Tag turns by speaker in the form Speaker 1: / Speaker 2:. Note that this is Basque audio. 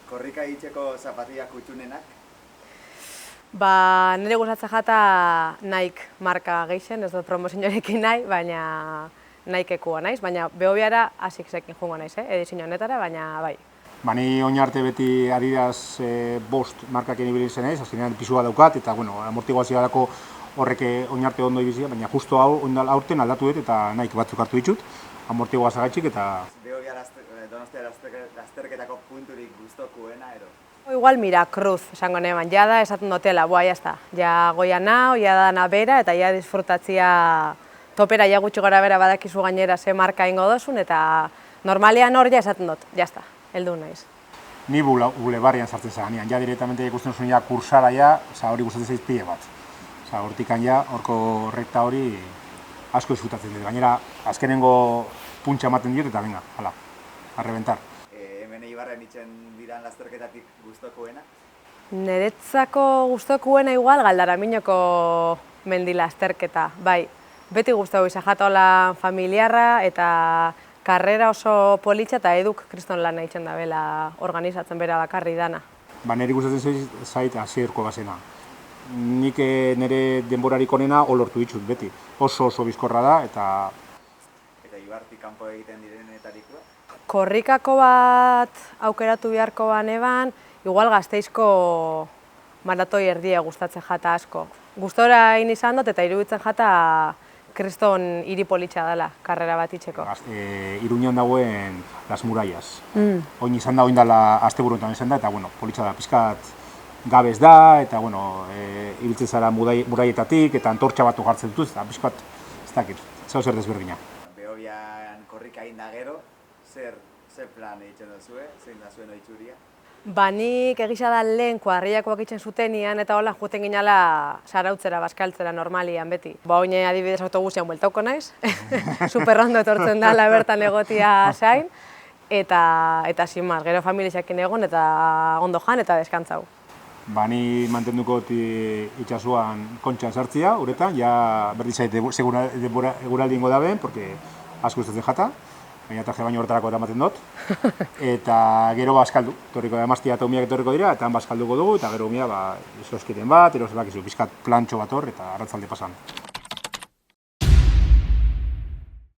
Speaker 1: Korrika egiteko zapatilla kutxunenak?
Speaker 2: Nire gustatzen jata Nike marka geixen, ez dut promozioarekin nahi, baina Nikekua naiz, baina Behobiara Asicsekin joango naiz, edizio honetara, baina bai.
Speaker 3: Ni oin arte beti Adidas bost markakin ibili zen naiz, azkenean pisua daukat, eta amortiguaziorako horrek oin arte ondo ibizia, baina justo hau aurten aldatu dut eta Nike batzuk hartu ditut, amortiguazagaitxik eta...
Speaker 1: Behobia Donostia lasterketako punturik gustokuena, ero?
Speaker 2: Igual Miracruz, esango neban, jada esaten dutela, jazta. Ja goia nao, ja dana bera, eta ja disfrutatzia topera ja gutxi gara bera badakizu gainera ze marka ingo dozun, eta normalean hor ja esaten dut, jazta, heldu naiz.
Speaker 3: Ni bulebarrian sartzen zaganean, ja directamente ikusten zuen ja kursara ja, hori gustatzen zaiz pile bat. Hortikan ja, horko rekta hori asko disfrutatzen dut, gainera azkenengo puntxa ematen diot eta venga, hala, a reventar.
Speaker 1: Hemen Eibarren itzen diran lasterketatik gustokuena?
Speaker 2: Niretzako gustokuena igual Galdaraminoko mendi lasterketa, bai. Beti gustatu izan jatola familiarra eta karrera oso politxa eta eduk kriston lan egiten da bela organizatzen bera bakarri dana.
Speaker 3: Niri gustatzen zait hasierko bazena. Nik nire denborarik onena olortu ditut beti. Oso bizkorra da eta...
Speaker 1: Eta Ibartik kanpo egiten direnetarikoa?
Speaker 2: Korrikako bat aukeratu beharko baneban, igual Gasteizko maratoi erdia gustatzen jata asko. Gustora izan dut eta iruditzen jata kriston hiri politxa dela, karrera bat itxeko.
Speaker 3: Iruñean dagoen Las Murallas. Oin izan da, oin dela asteburuetan izan da, eta politxa da, pizkat gabez da, eta ibiltzen zara muraietatik, eta antortxa bat jartzen dutuz, eta pizkat, ez dakit, zer desberdina.
Speaker 1: Behobian korrika egin da gero, zer plan egiten duzue, zein da zuen oitzuria?
Speaker 2: Nik egisa da lehen kuadrillakoak itzen zutenian eta hola joeten ginala sarautzera, bazkaltzera normalian beti. Oin adibidez autobusian bueltauko naiz, superrondo etortzen dela bertan egotia zain, eta sin maz, gero familiarekin egon eta ondo jan eta deskantzau.
Speaker 3: Ni mantenduko itxasuan kontxan sartzia, uretan, ja berdin zaite eguraldi ingo daben, porque asko gustatzen jata, baina traje baino horretarako eramaten dut, eta gero bazkaldu, torriko da emaztia eta umiak etorriko dira, eta han bazkalduko dugu, eta gero umia erosketen bat, pizkat plantxo bat hor, eta arratzalde pasan.